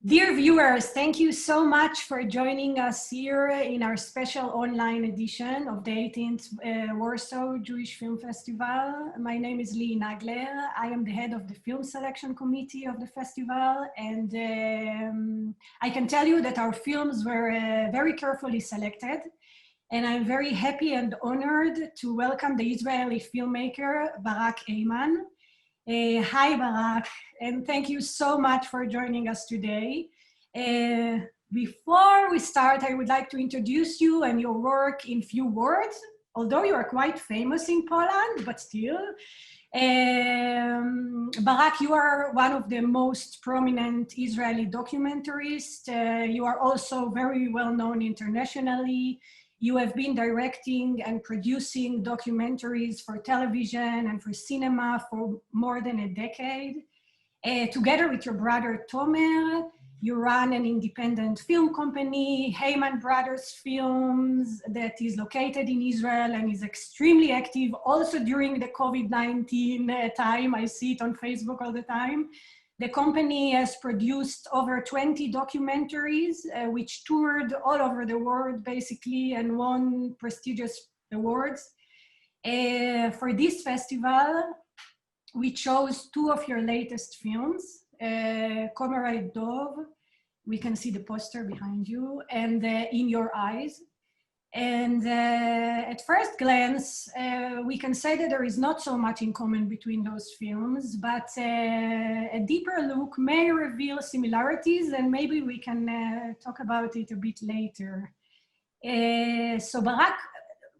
Dear viewers, thank you so much for joining us here in our special online edition of the 18th Warsaw Jewish Film Festival. My name is Lihi Nagler. I am the head of the film selection committee of the festival, and I can tell you that our films were very carefully selected, and I'm very happy and honored to welcome the Israeli filmmaker BARAK. Hi, BARAK, and thank you so much for joining us today. Before we start, I would like to introduce you and your work in few words, although you are quite famous in Poland, but still. BARAK, you are one of the most prominent Israeli documentarists. You are also very well known internationally. You have been directing and producing documentaries for television and for cinema for more than a decade. Together with your brother Tomer, you run an independent film company, Heyman Brothers Films, that is located in Israel and is extremely active also during the COVID-19 time. I see it on Facebook all the time. The company has produced over 20 documentaries, which toured all over the world, basically, and won prestigious awards. For this festival, we chose two of your latest films, COMRADE, we can see the poster behind you, and In Your Eyes. And at first glance, we can say that there is not so much in common between those films, but a deeper look may reveal similarities, and maybe we can talk about it a bit later. So BARAK,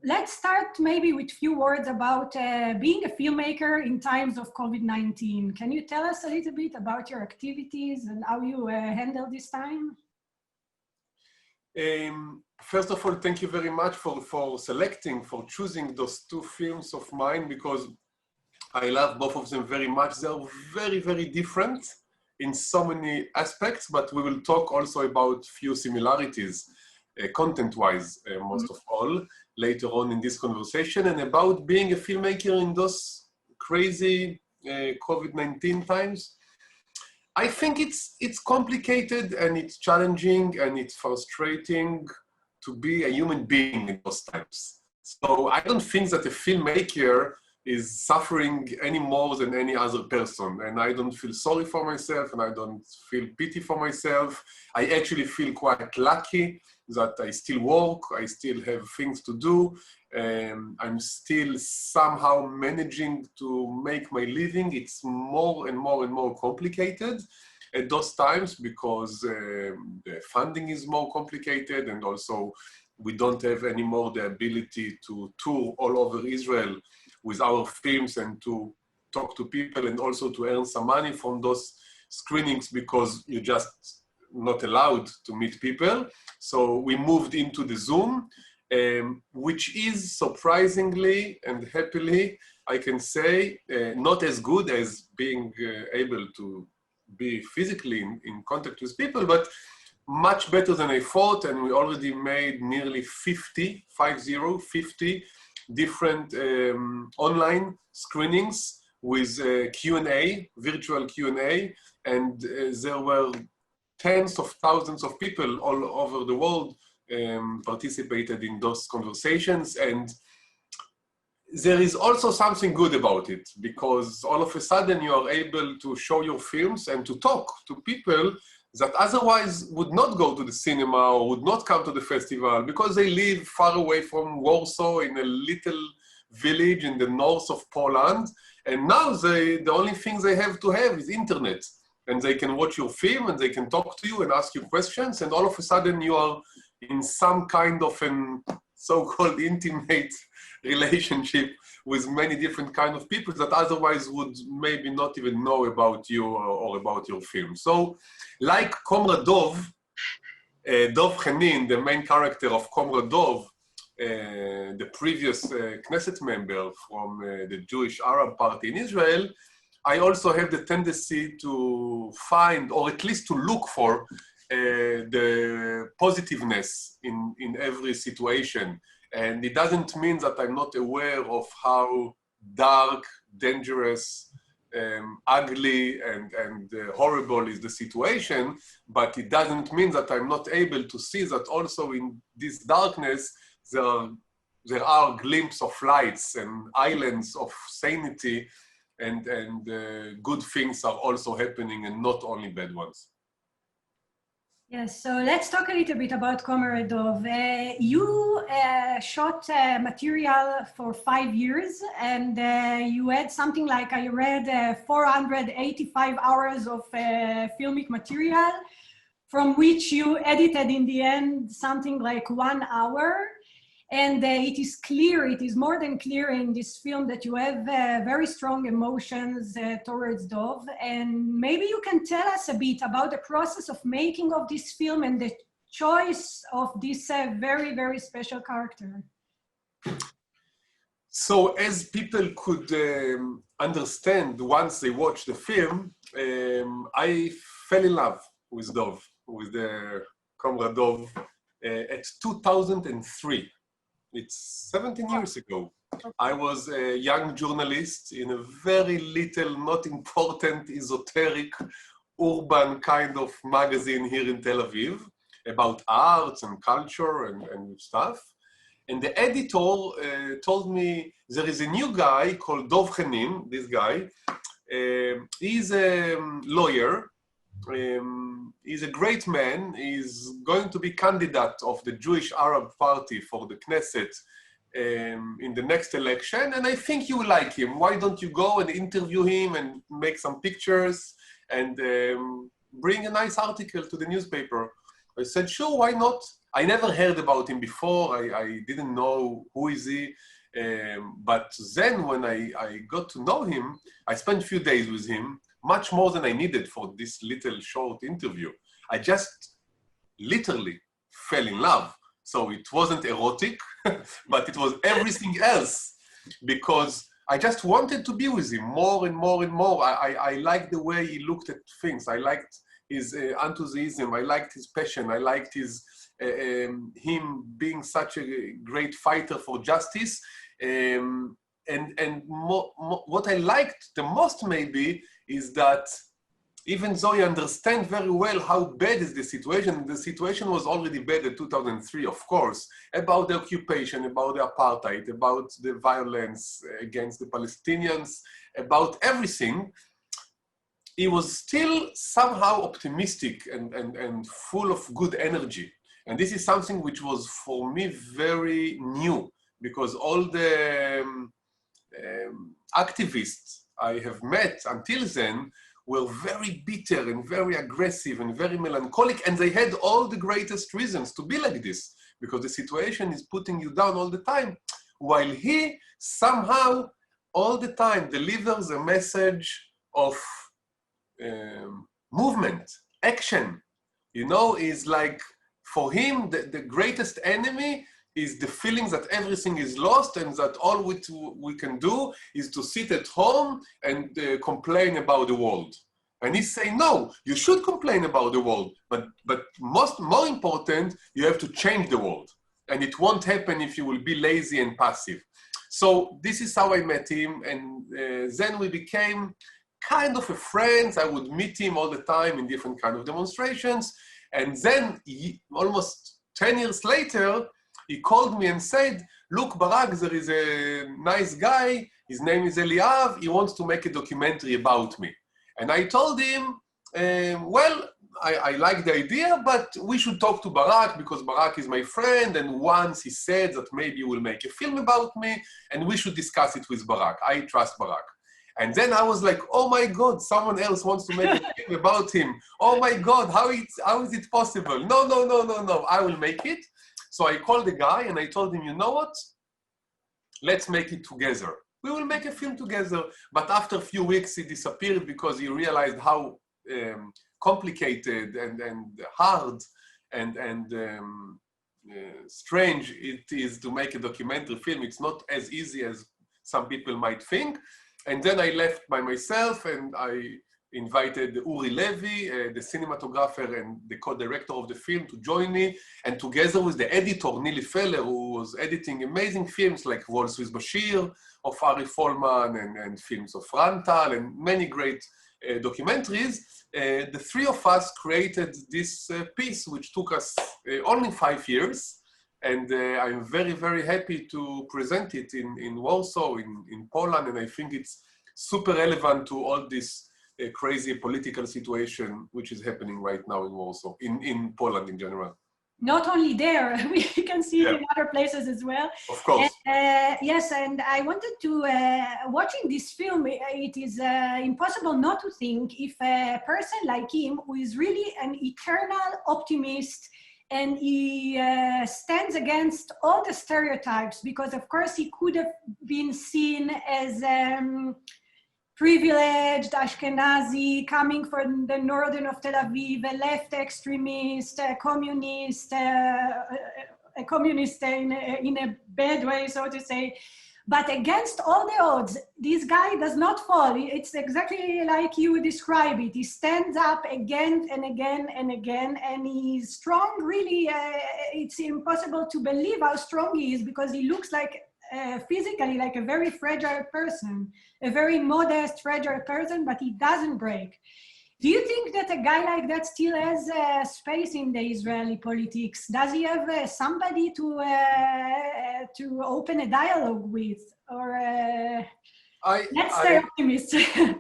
let's start maybe with a few words about being a filmmaker in times of COVID-19. Can you tell us a little bit about your activities and how you handle this time? First of all, thank you very much for choosing those two films of mine, because I love both of them very much. They're very, very different in so many aspects, but we will talk also about few similarities, content-wise, most of all, later on in this conversation, and about being a filmmaker in those crazy COVID-19 times. I think it's complicated and it's challenging and it's frustrating to be a human being in those times. So I don't think that a filmmaker is suffering any more than any other person. And I don't feel sorry for myself and I don't feel pity for myself. I actually feel quite lucky that I still work, I still have things to do. I'm still somehow managing to make my living. It's more and more and more complicated at those times because the funding is more complicated, and also we don't have anymore the ability to tour all over Israel with our films and to talk to people and also to earn some money from those screenings because you're just not allowed to meet people. So we moved into the Zoom, which is surprisingly and happily, I can say, not as good as being able to be physically in contact with people, but much better than I thought. And we already made nearly 50 different online screenings with Q&A, virtual Q&A, and there were tens of thousands of people all over the world participated in those conversations. And there is also something good about it, because all of a sudden you are able to show your films and to talk to people that otherwise would not go to the cinema or would not come to the festival because they live far away from Warsaw in a little village in the north of Poland. And now the only thing they have to have is internet. And they can watch your film and they can talk to you and ask you questions. And all of a sudden you are in some kind of an so-called intimate relationship with many different kind of people that otherwise would maybe not even know about you or about your film. So like Comrade Dov Hanin, the main character of Comrade Dov, the previous Knesset member from the Jewish Arab Party in Israel, I also have the tendency to find, or at least to look for, the positiveness in every situation. And it doesn't mean that I'm not aware of how dark, dangerous, ugly and horrible is the situation, but it doesn't mean that I'm not able to see that also in this darkness there are glimpses of lights and islands of sanity, and good things are also happening and not only bad ones. Yes, so let's talk a little bit about COMRADE. You shot material for 5 years, and you had something like, I read, 485 hours of filmic material, from which you edited in the end something like 1 hour. And it is clear, it is more than clear in this film that you have very strong emotions towards Dov. And maybe you can tell us a bit about the process of making of this film and the choice of this very, very special character. So as people could understand once they watch the film, I fell in love with Dov, with the Comrade Dov at 2003. It's 17 years ago. I was a young journalist in a very little, not important, esoteric, urban kind of magazine here in Tel Aviv about arts and culture and stuff. And the editor told me there is a new guy called Dov Chenin, this guy. He's a lawyer. He's a great man. He's going to be candidate of the Jewish Arab Party for the Knesset in the next election, and I think you will like him. Why don't you go and interview him and make some pictures and bring a nice article to the newspaper? I said, sure, why not? I never heard about him before. I didn't know who is he. But then when I got to know him, I spent a few days with him, much more than I needed for this little short interview. I just literally fell in love. So it wasn't erotic, but it was everything else, because I just wanted to be with him more and more and more. I liked the way he looked at things. I liked his enthusiasm. I liked his passion. I liked his him being such a great fighter for justice. What I liked the most maybe is that even though you understand very well how bad is the situation was already bad in 2003, of course, about the occupation, about the apartheid, about the violence against the Palestinians, about everything. He was still somehow optimistic and full of good energy. And this is something which was for me very new, because all the activists I have met until then were very bitter and very aggressive and very melancholic, and they had all the greatest reasons to be like this, because the situation is putting you down all the time, while he somehow all the time delivers a message of movement, action. You know, is like, for him, the greatest enemy is the feeling that everything is lost and that all we can do is to sit at home and complain about the world. And he's saying, no, you should complain about the world, but more important, you have to change the world. And it won't happen if you will be lazy and passive. So this is how I met him, and then we became kind of a friends. I would meet him all the time in different kind of demonstrations. And then almost 10 years later, he called me and said, look, Barak, there is a nice guy. His name is Eliav. He wants to make a documentary about me. And I told him, well, I like the idea, but we should talk to Barak because Barak is my friend. And once he said that maybe he will make a film about me and we should discuss it with Barak. I trust Barak. And then I was like, oh my God, someone else wants to make a film about him. Oh my God, how is it possible? No, I will make it. So I called the guy and I told him, you know what? Let's make it together. We will make a film together. But after a few weeks, he disappeared because he realized how complicated and hard and strange it is to make a documentary film. It's not as easy as some people might think. And then I left by myself, and invited Uri Levy, the cinematographer and the co-director of the film, to join me, and together with the editor, Nili Feller, who was editing amazing films like Waltz with Bashir of Ari Folman and films of Rantal and many great documentaries, the three of us created this piece, which took us only 5 years. And I'm very, very happy to present it in Warsaw, in Poland, and I think it's super relevant to all this crazy political situation which is happening right now in Warsaw, in Poland in general. Not only there, we can see it in other places as well. Of course. And, yes, and I wanted to, watching this film, it is impossible not to think if a person like him, who is really an eternal optimist, and he stands against all the stereotypes, because of course he could have been seen as privileged Ashkenazi coming from the northern of Tel Aviv, a left extremist, a communist in a bad way, so to say. But against all the odds, this guy does not fall. It's exactly like you describe it. He stands up again and again and again, and he's strong, really. It's impossible to believe how strong he is, because he looks like physically like a very fragile person, a very modest, fragile person, but he doesn't break. Do you think that a guy like that still has space in the Israeli politics? Does he have somebody to open a dialogue with? Or let's stay optimistic.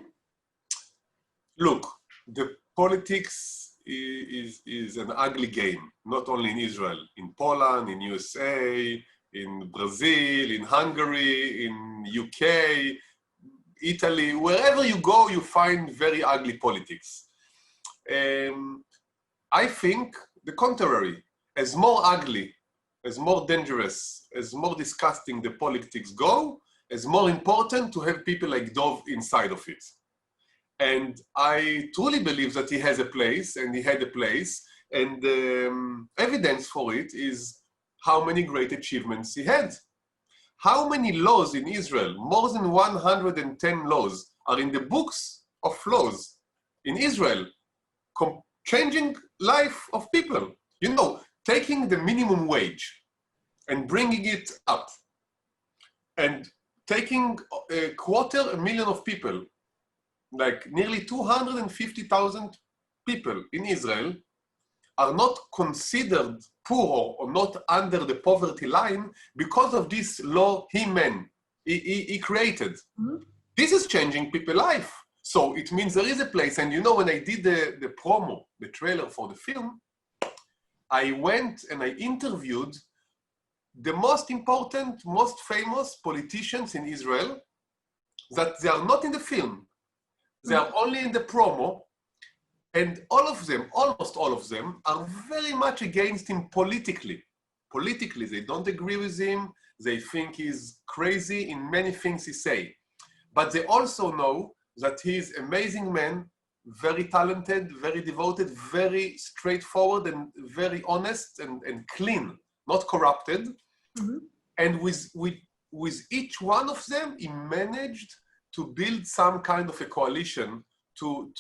Look, the politics is an ugly game, not only in Israel, in Poland, in USA, in Brazil, in Hungary, in UK, Italy, wherever you go, you find very ugly politics. I think the contrary. As more ugly, as more dangerous, as more disgusting the politics go, as more important to have people like Dov inside of it. And I truly believe that he has a place, and he had a place, and evidence for it is how many great achievements he had. How many laws in Israel, more than 110 laws, are in the books of laws in Israel, changing life of people. You know, taking the minimum wage and bringing it up, and taking 250,000 of people, like nearly 250,000 people in Israel, are not considered poor or not under the poverty line because of this law he created. Mm-hmm. This is changing people's life. So it means there is a place. And you know, when I did the promo, the trailer for the film, I went and I interviewed the most important, most famous politicians in Israel, that they are not in the film. They are only in the promo. And all of them, almost all of them, are very much against him politically. Politically, they don't agree with him. They think he's crazy in many things he says. But they also know that he's an amazing man, very talented, very devoted, very straightforward, and very honest and clean, not corrupted. Mm-hmm. And with each one of them, he managed to build some kind of a coalition to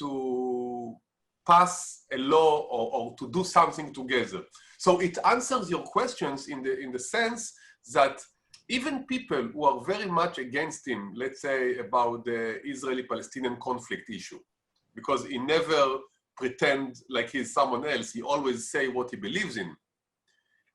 pass a law or to do something together. So it answers your questions in the sense that even people who are very much against him, let's say about the Israeli-Palestinian conflict issue, because he never pretend like he's someone else, he always say what he believes in,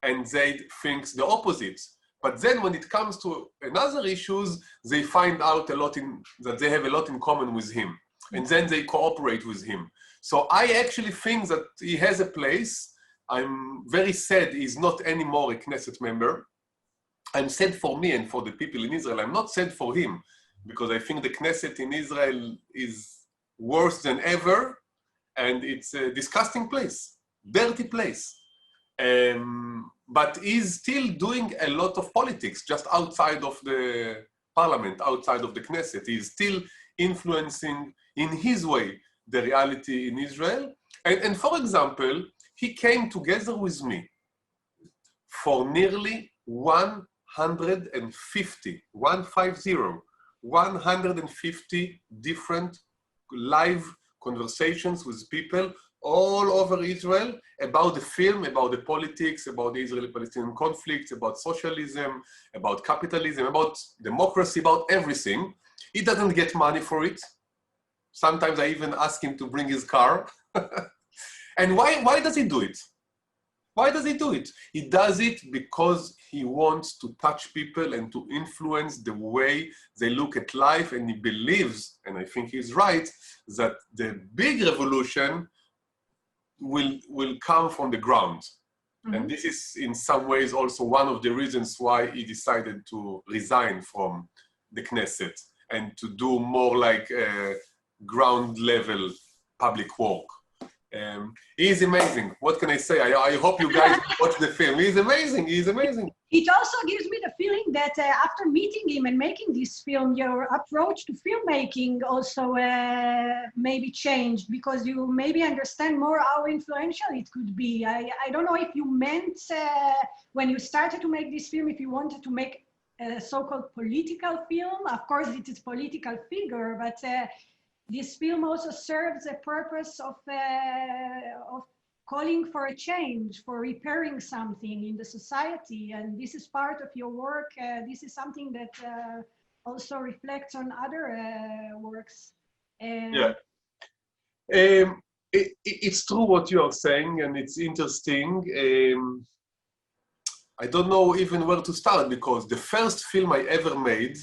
and they think the opposite. But then when it comes to another issues, they find out that they have a lot in common with him, and then they cooperate with him. So I actually think that he has a place. I'm very sad he's not anymore a Knesset member. I'm sad for me and for the people in Israel. I'm not sad for him, because I think the Knesset in Israel is worse than ever, and it's a disgusting place, dirty place. But he's still doing a lot of politics just outside of the parliament, outside of the Knesset. He's still influencing in his way the reality in Israel. And for example, he came together with me for nearly 150 different live conversations with people all over Israel about the film, about the politics, about the Israeli-Palestinian conflict, about socialism, about capitalism, about democracy, about everything. He doesn't get money for it. Sometimes I even ask him to bring his car. And why does he do it? Why does he do it? He does it because he wants to touch people and to influence the way they look at life. And he believes, and I think he's right, that the big revolution will come from the ground. Mm-hmm. And this is in some ways also one of the reasons why he decided to resign from the Knesset and to do more like ground level public work. He's amazing. What can I say? I hope you guys watch the film. He's amazing. He's amazing. It also gives me the feeling that after meeting him and making this film, your approach to filmmaking also maybe changed, because you maybe understand more how influential it could be. I don't know if you meant when you started to make this film, if you wanted to make a so-called political film. Of course, it is political figure, but this film also serves a purpose of calling for a change, for repairing something in the society. And this is part of your work. This is something that also reflects on other works. Yeah. It's true what you are saying, and it's interesting. I don't know even where to start, because the first film I ever made,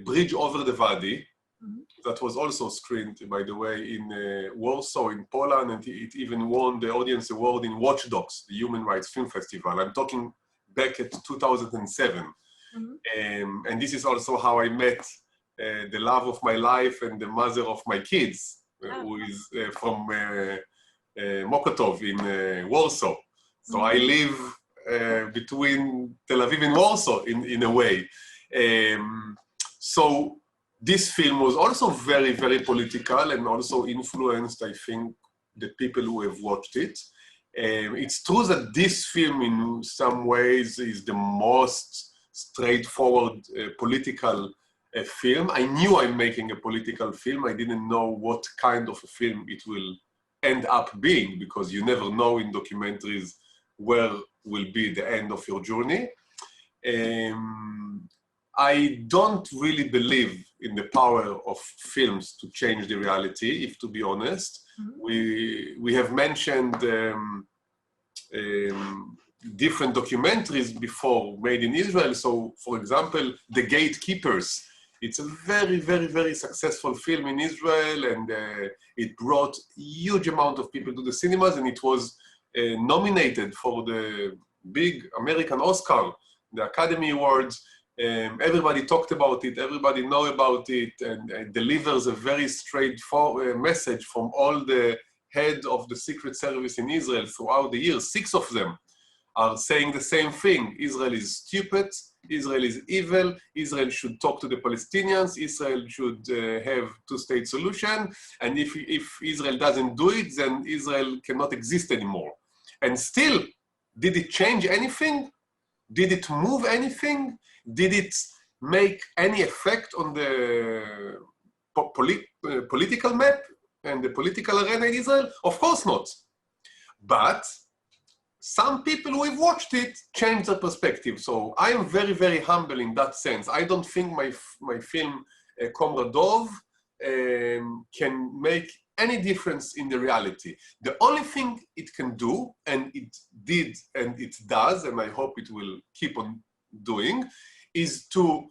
Bridge Over the Wadi, that was also screened, by the way, in Warsaw, in Poland, and it even won the Audience Award in Watch Dogs, the Human Rights Film Festival. I'm talking back at 2007. And this is also how I met the love of my life and the mother of my kids, who is from Mokotów in Warsaw. So I live between Tel Aviv and Warsaw in a way. So this film was also very, very political and also influenced, I think, the people who have watched it. It's true that this film in some ways is the most straightforward political film. I knew I'm making a political film. I didn't know what kind of a film it will end up being, because you never know in documentaries where will be the end of your journey. I don't really believe in the power of films to change the reality, if to be honest. We have mentioned different documentaries before made in Israel. So, for example, The Gatekeepers. It's a very, very, very successful film in Israel, and it brought a huge amount of people to the cinemas, and it was nominated for the big American Oscar, the Academy Awards. Everybody talked about it, everybody know about it, and it delivers a very straightforward message from all the head of the Secret Service in Israel throughout the years. 6 of them are saying the same thing. Israel is stupid, Israel is evil, Israel should talk to the Palestinians, Israel should have two-state solution, and if Israel doesn't do it, then Israel cannot exist anymore. And still, did it change anything? Did it move anything? Did it make any effect on the political map and the political arena in Israel? Of course not. But some people who have watched it changed their perspective. So I am very, very humble in that sense. I don't think my film, COMRADE, can make any difference in the reality. The only thing it can do, and it did and it does, and I hope it will keep on doing, is to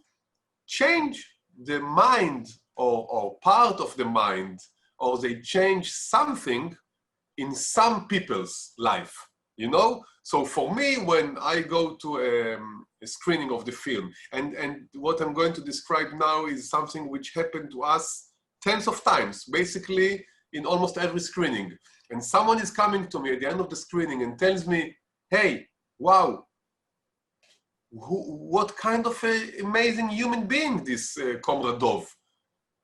change the mind or part of the mind, or they change something in some people's life, you know? So for me, when I go to a screening of the film, and what I'm going to describe now is something which happened to us tens of times, basically in almost every screening. And someone is coming to me at the end of the screening and tells me, hey, wow, what kind of an amazing human being this COMRADE.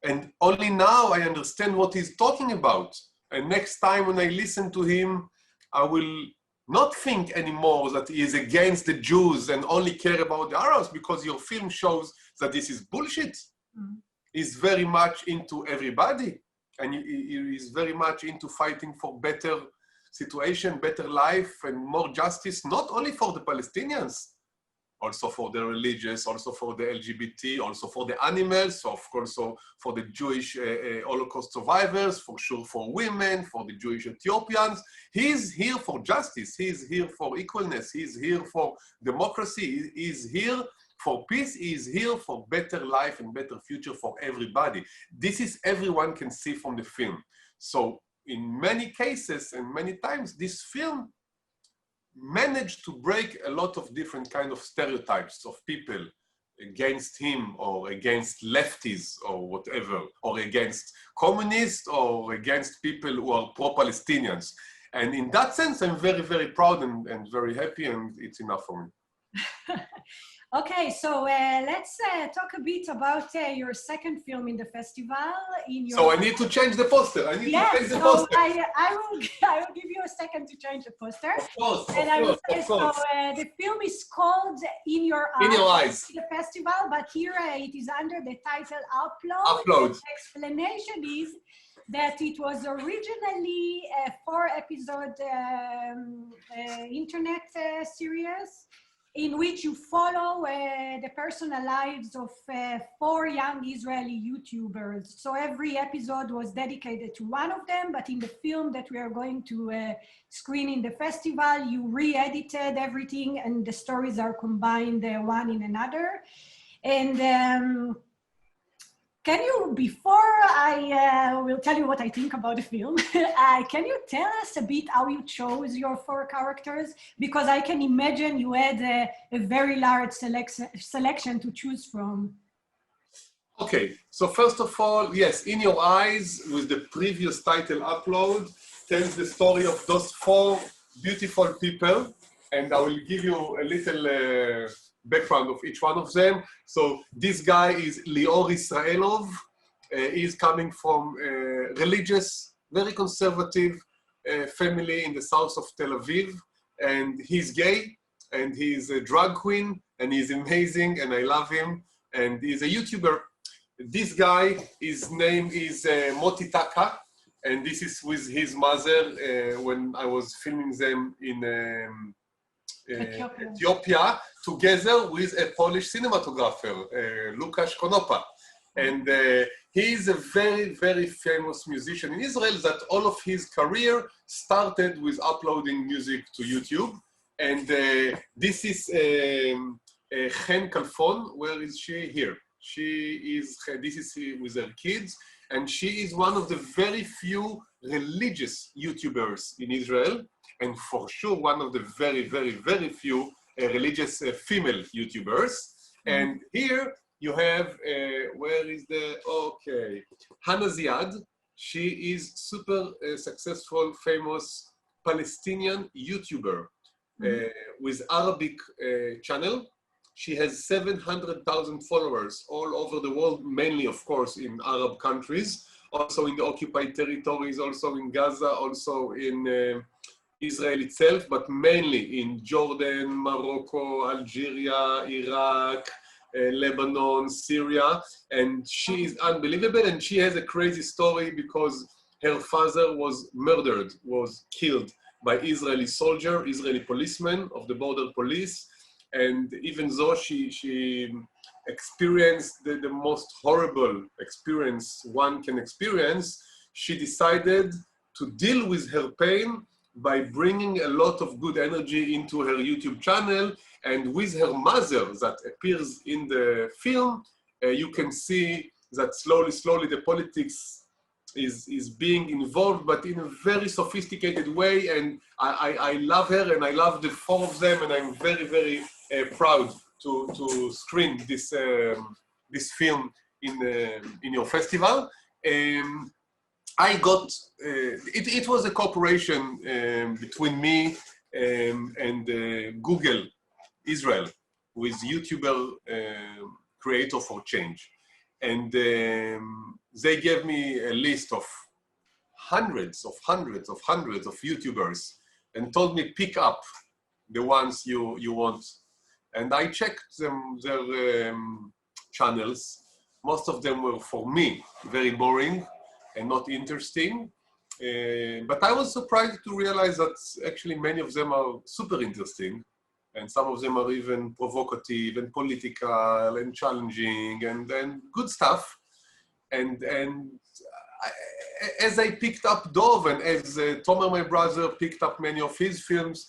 And only now I understand what he's talking about. And next time when I listen to him, I will not think anymore that he is against the Jews and only care about the Arabs, because your film shows that this is bullshit. He's very much into everybody. and he is very much into fighting for better situation, better life, and more justice, not only for the Palestinians, also for the religious, also for the LGBT, also for the animals, of course, also for the Jewish Holocaust survivors, for sure for women, for the Jewish Ethiopians. He's here for justice. He's here for equalness. He's here for democracy. He's here for peace. He's here for better life and better future for everybody. This is everyone can see from the film. So in many cases and many times, this film managed to break a lot of different kind of stereotypes of people against him or against lefties or whatever, or against communists or against people who are pro-Palestinians. And in that sense, I'm very, very proud and very happy, and it's enough for me. Okay, so let's talk a bit about your second film in the festival. So I need to change the poster. I need to change the poster. I will give you a second to change the poster. Of course, So the film is called In Your Eyes. In Your Eyes. The festival, but here it is under the title Upload. Upload. The explanation is that it was originally a 4-episode internet series in which you follow the personal lives of 4 young Israeli YouTubers. So every episode was dedicated to one of them, but in the film that we are going to screen in the festival, you re-edited everything and the stories are combined one in another. And can you, before I will tell you what I think about the film, can you tell us a bit how you chose your 4 characters? Because I can imagine you had a very large selection to choose from. Okay, so first of all, yes, In Your Eyes, with the previous title Upload, tells the story of those 4 beautiful people, and I will give you a little background of each one of them. So this guy is Lior Israelov. He's coming from a religious, very conservative family in the south of Tel Aviv, and he's gay, and he's a drag queen, and he's amazing, and I love him, and he's a YouTuber. This guy, his name is Moti Taka, and this is with his mother when I was filming them in Ethiopia, together with a Polish cinematographer, Lukasz Konopa. And he is a very, very famous musician in Israel that all of his career started with uploading music to YouTube. And this is Chen Kalfon. Where is she? Here. This is with her kids. And she is one of the very few religious YouTubers in Israel. And for sure, one of the very, very, very few religious female YouTubers. And here you have, where is the, okay, Hannah Ziad. She is super successful, famous Palestinian YouTuber with Arabic channel. She has 700,000 followers all over the world, mainly, of course, in Arab countries, also in the occupied territories, also in Gaza, also in Israel itself, but mainly in Jordan, Morocco, Algeria, Iraq, Lebanon, Syria, and she is unbelievable. And she has a crazy story because her father was murdered, was killed by Israeli soldier, Israeli policeman of the border police. And even though she experienced the most horrible experience one can experience, she decided to deal with her pain by bringing a lot of good energy into her YouTube channel. And with her mother that appears in the film, you can see that slowly the politics is being involved, but in a very sophisticated way. And I love her, and I love the 4 of them, and I'm very, very proud to screen this film in your festival. I got, it was a cooperation between me and Google Israel with YouTuber Creator for Change. And they gave me a list of hundreds of YouTubers and told me pick up the ones you want. And I checked their channels. Most of them were, for me, very boring. and not interesting. But I was surprised to realize that actually many of them are super interesting, and some of them are even provocative and political and challenging and good stuff. And as I picked up Dov, and as Tomer, my brother, picked up many of his films,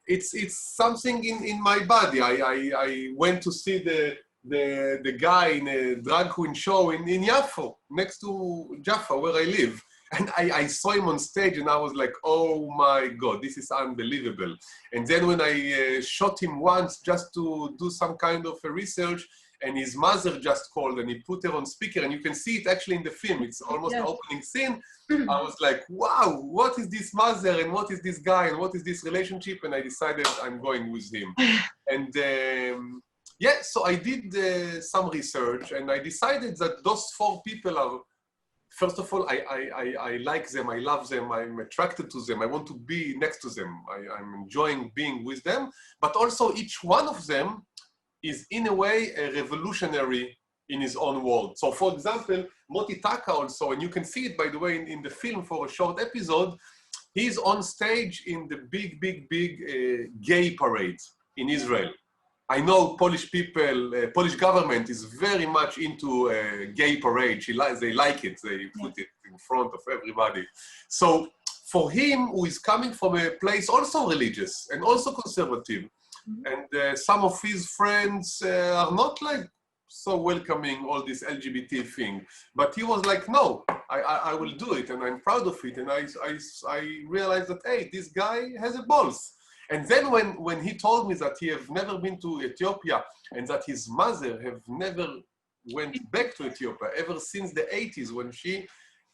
it's something in my body. I went to see the guy in a drag queen show in Yafo, next to Jaffa, where I live. And I saw him on stage and I was like, oh my God, this is unbelievable. And then when I shot him once just to do some kind of a research, and his mother just called and he put her on speaker, and you can see it actually in the film, it's almost the opening scene. I was like, wow, what is this mother and what is this guy and what is this relationship? And I decided I'm going with him. And yeah, so I did some research and I decided that those 4 people are, first of all, I like them, I love them, I'm attracted to them, I want to be next to them, I'm enjoying being with them, but also each one of them is in a way a revolutionary in his own world. So for example, Moti Taka also, and you can see it by the way in the film for a short episode, he's on stage in the big gay parade in Israel. I know Polish people, Polish government is very much into gay parade. They like it. They put it in front of everybody. So for him, who is coming from a place also religious and also conservative, and some of his friends are not like so welcoming all this LGBT thing, but he was like, no, I will do it, and I'm proud of it. And I realized that, hey, this guy has a balls. And then when he told me that he have never been to Ethiopia and that his mother have never went back to Ethiopia ever since the 80s when she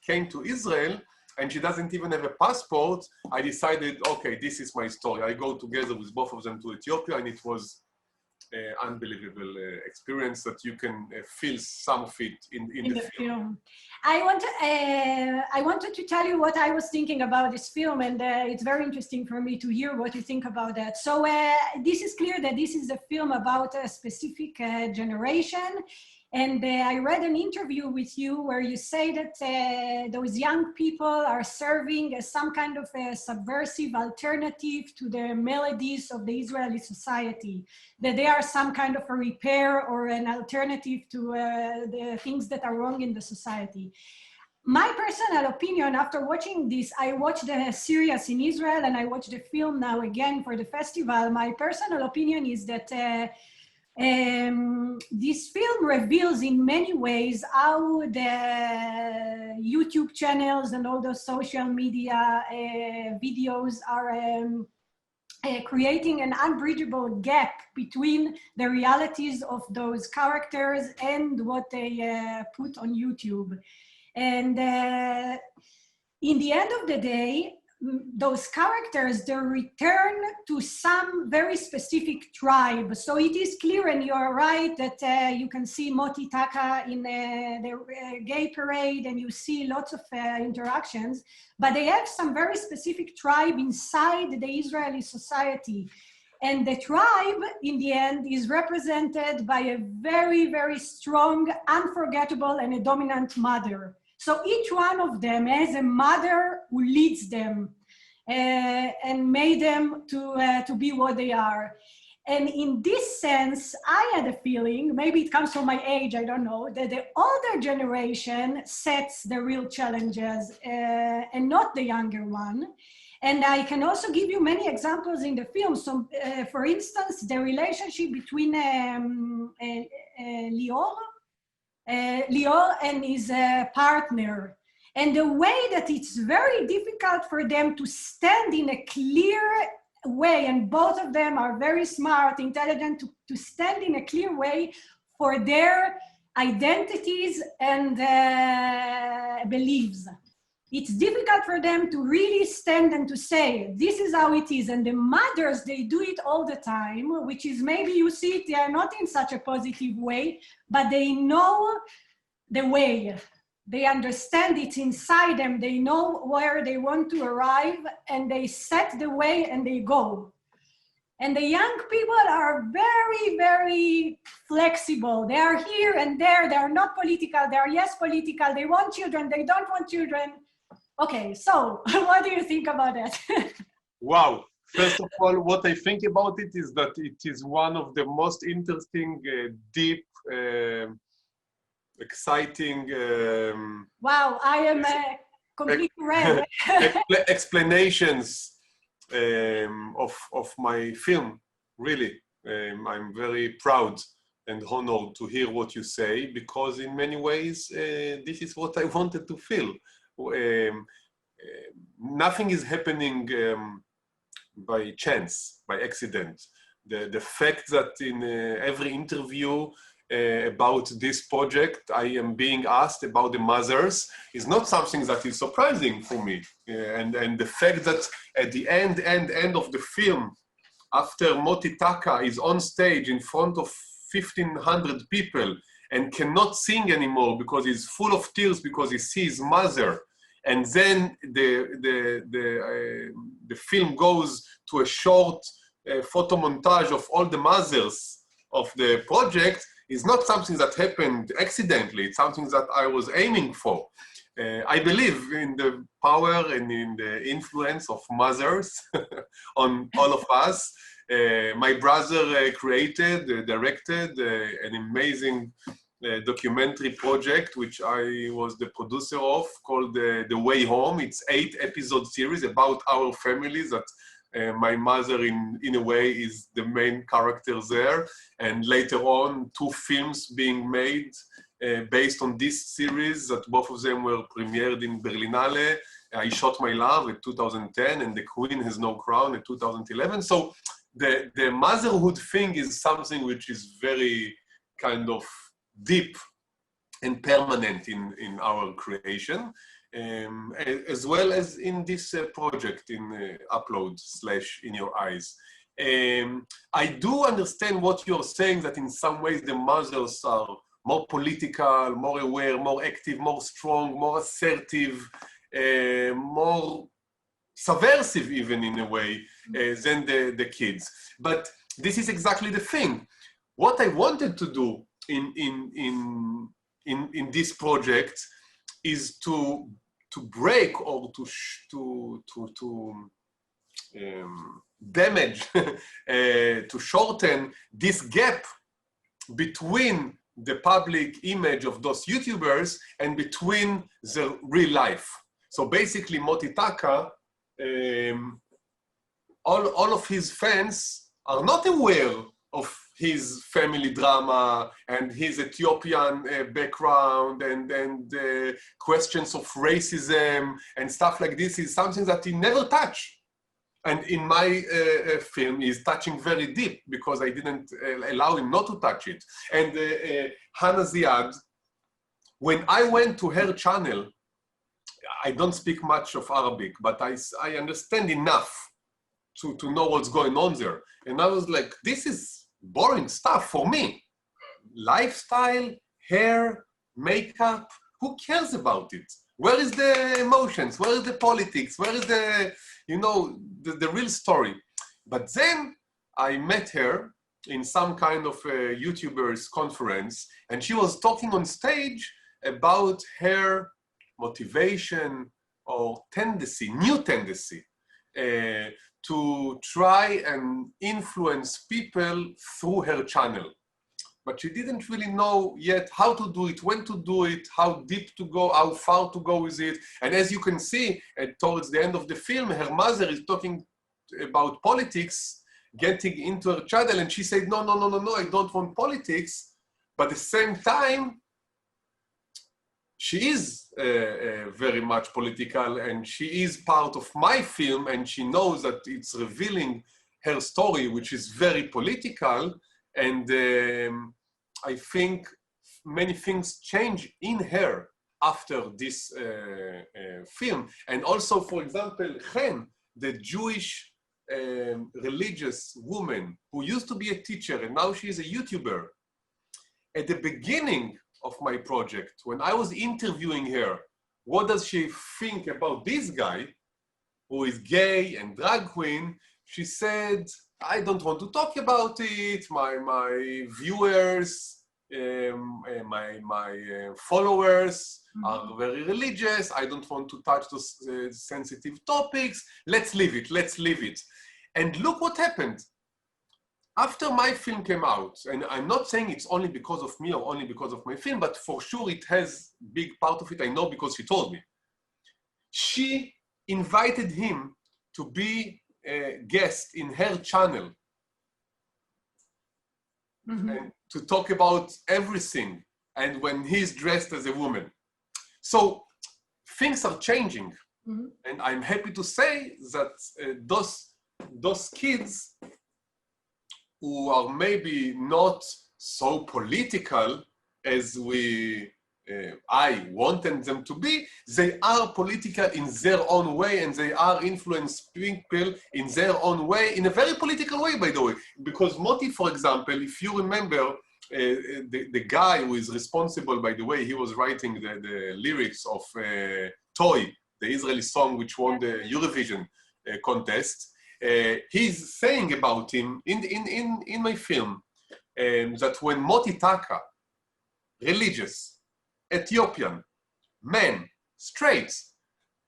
came to Israel, and she doesn't even have a passport, I decided, okay, this is my story. I go together with both of them to Ethiopia, and it was an unbelievable experience that you can feel some of it in the film. I wanted to tell you what I was thinking about this film, and it's very interesting for me to hear what you think about that. So this is clear that this is a film about a specific generation. And I read an interview with you where you say that those young people are serving as some kind of a subversive alternative to the melodies of the Israeli society, that they are some kind of a repair or an alternative to the things that are wrong in the society. My personal opinion, after watching this, I watched the series in Israel and I watched the film now again for the festival. My personal opinion is that this film reveals in many ways how the YouTube channels and all those social media videos are creating an unbridgeable gap between the realities of those characters and what they put on YouTube. And in the end of the day, those characters, they return to some very specific tribe. So it is clear, and you're right, that you can see Moti Taka in the gay parade, and you see lots of interactions, but they have some very specific tribe inside the Israeli society. And the tribe, in the end, is represented by a very, very strong, unforgettable, and a dominant mother. So each one of them has a mother who leads them and made them to be what they are. And in this sense, I had a feeling, maybe it comes from my age, I don't know, that the older generation sets the real challenges and not the younger one. And I can also give you many examples in the film. So, for instance, the relationship between Lior and his partner, and the way that it's very difficult for them to stand in a clear way, and both of them are very smart, intelligent, to stand in a clear way for their identities and beliefs. It's difficult for them to really stand and to say, this is how it is. And the mothers, they do it all the time, which is maybe you see it, they are not in such a positive way, but they know the way. They understand it's inside them. They know where they want to arrive, and they set the way and they go. And the young people are very, very flexible. They are here and there. They are not political. They are yes political. They want children. They don't want children. Okay, so what do you think about that? Wow. First of all, what I think about it is that it is one of the most interesting, deep, exciting. Wow, I am completely read. Explanations of my film. Really, I'm very proud and honored to hear what you say, because in many ways, this is what I wanted to feel. Nothing is happening by chance, by accident. The fact that in every interview about this project, I am being asked about the mothers is not something that is surprising for me. And the fact that at the end of the film, after Moti Taka is on stage in front of 1,500 people and cannot sing anymore because he's full of tears because he sees his mother, and then the film goes to a short photo montage of all the mothers of the project, is not something that happened accidentally. It's something that I was aiming for. I believe in the power and in the influence of mothers on all of us. My brother created, directed an amazing documentary project, which I was the producer of, called The Way Home. It's 8-episode series about our families that my mother, in a way, is the main character there. And later on, 2 films being made based on this series, that both of them were premiered in Berlinale. I Shot My Love in 2010 and The Queen Has No Crown in 2011. So the motherhood thing is something which is very kind of deep and permanent in our creation, as well as in this project in Upload/In Your Eyes. I do understand what you're saying, that in some ways the mothers are more political, more aware, more active, more strong, more assertive, more subversive even in a way than the kids. But this is exactly the thing. What I wanted to do in this project is to break or to damage, to shorten this gap between the public image of those YouTubers and between the real life. So basically, Moti Taka, all of his fans are not aware of his family drama and his Ethiopian background and questions of racism and stuff like this is something that he never touched. And in my film, he's touching very deep because I didn't allow him not to touch it. And Hannah Ziad, when I went to her channel, I don't speak much of Arabic, but I understand enough to know what's going on there. And I was like, this is boring stuff for me. Lifestyle, hair, makeup, who cares about it? Where is the emotions? Where is the politics? Where is the, you know, the real story? But then I met her in some kind of a YouTubers conference, and she was talking on stage about her motivation or tendency, new tendency, to try and influence people through her channel. But she didn't really know yet how to do it, when to do it, how deep to go, how far to go with it. And as you can see, towards the end of the film, her mother is talking about politics, getting into her channel, and she said, no, I don't want politics. But at the same time, she is very much political, and she is part of my film, and she knows that it's revealing her story, which is very political. And I think many things change in her after this film. And also, for example, Chen, the Jewish religious woman who used to be a teacher and now she's a YouTuber. At the beginning of my project, when I was interviewing her, what does she think about this guy who is gay and drag queen? She said, I don't want to talk about it. My viewers, my followers are very religious. I don't want to touch those sensitive topics. Let's leave it. Let's leave it. And look what happened. After my film came out, and I'm not saying it's only because of me or only because of my film, but for sure it has a big part of it. I know because she told me. She invited him to be a guest in her channel and to talk about everything, and when he's dressed as a woman. So things are changing, and I'm happy to say that those kids who are maybe not so political as I wanted them to be, they are political in their own way, and they are influencing people in their own way, in a very political way, by the way. Because Moti, for example, if you remember, the guy who is responsible, by the way, he was writing the lyrics of Toy, the Israeli song which won the Eurovision contest. He's saying about him in my film that when Moti Taka, religious, Ethiopian, man, straight,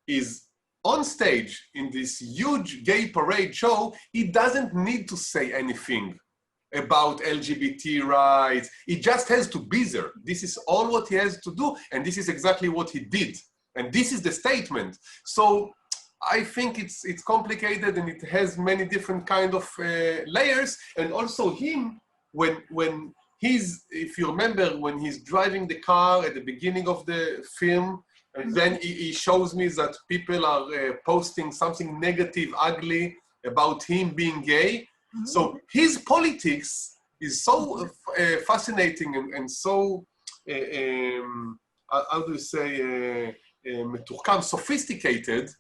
is on stage in this huge gay parade show, he doesn't need to say anything about LGBT rights. He just has to be there. This is all what he has to do, and this is exactly what he did. And this is the statement. So I think it's complicated, and it has many different kind of layers. And also him, when he's, if you remember, when he's driving the car at the beginning of the film, and then he shows me that people are posting something negative, ugly about him being gay. So his politics is so fascinating and so, how do you say, sophisticated,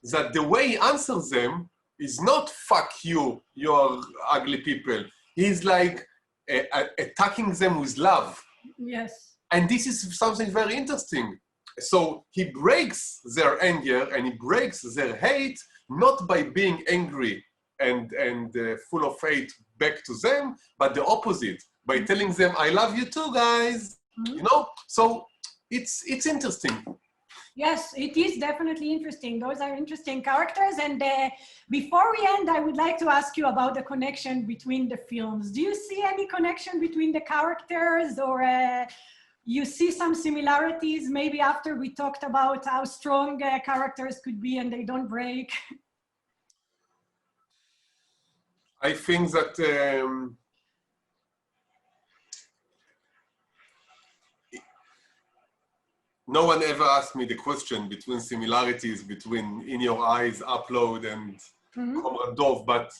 that the way he answers them is not "fuck you, you're ugly people." He's like attacking them with love. Yes. And this is something very interesting. So he breaks their anger and he breaks their hate, not by being angry and full of hate back to them, but the opposite, by telling them, "I love you too, guys." You know? So it's interesting. Yes, it is definitely interesting. Those are interesting characters. And before we end, I would like to ask you about the connection between the films. Do you see any connection between the characters, or you see some similarities, maybe after we talked about how strong characters could be and they don't break? I think that no one ever asked me the question between similarities between In Your Eyes, Upload, and Comrade Dov, but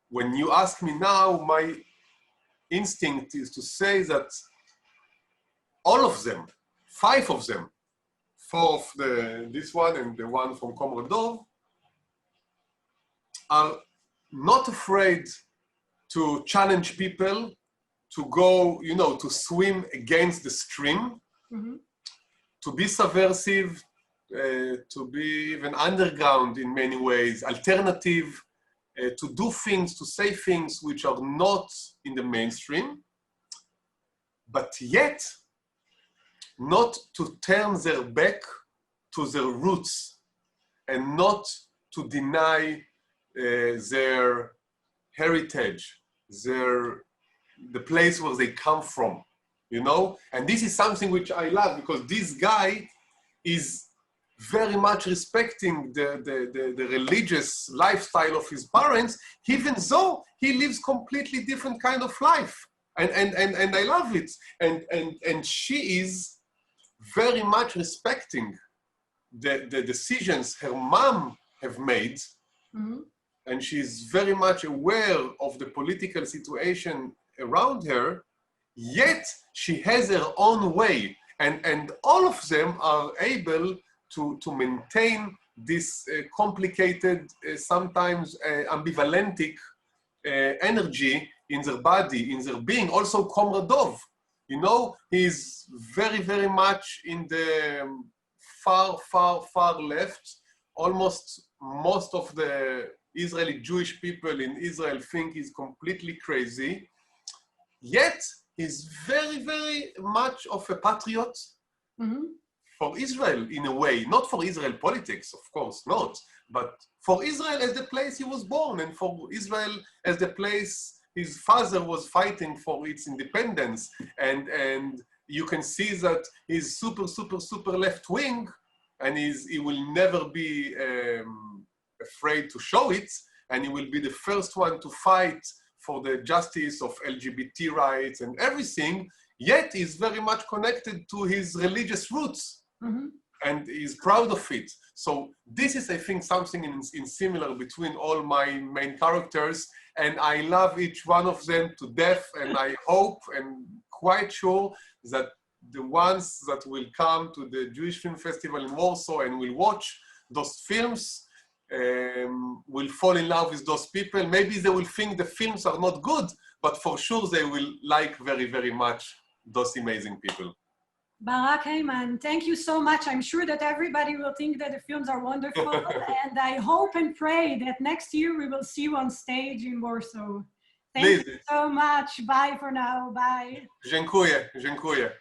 when you ask me now, my instinct is to say that all of them, 5 of them, 4 of this one and the one from Comrade Dov, are not afraid to challenge people, to go, you know, to swim against the stream, to be subversive, to be even underground in many ways, alternative, to do things, to say things which are not in the mainstream, but yet not to turn their back to their roots and not to deny their heritage, the place where they come from. You know, and this is something which I love, because this guy is very much respecting the religious lifestyle of his parents, even though he lives completely different kind of life. And I love it. And she is very much respecting the decisions her mom have made. And she's very much aware of the political situation around her. Yet she has her own way, and all of them are able to maintain this complicated, sometimes ambivalentic energy in their body, in their being. Also Comrade Dov, you know, he's very, very much in the far left. Almost most of the Israeli Jewish people in Israel think he's completely crazy. Yet, he's very, very much of a patriot for Israel in a way. Not for Israel politics, of course not, but for Israel as the place he was born, and for Israel as the place his father was fighting for its independence. And you can see that he's super, super, super left wing, and he will never be afraid to show it, and he will be the first one to fight for the justice of LGBT rights and everything, yet he's very much connected to his religious roots, and he's proud of it. So this is, I think, something in similar between all my main characters, and I love each one of them to death, and I hope and quite sure that the ones that will come to the Jewish Film Festival in Warsaw and will watch those films will fall in love with those people. Maybe they will think the films are not good, but for sure they will like very, very much those amazing people. Barak Heyman, thank you so much. I'm sure that everybody will think that the films are wonderful, and I hope and pray that next year we will see you on stage in Warsaw. Thank you so much. Bye for now. Bye. Dziękuję. Dziękuję.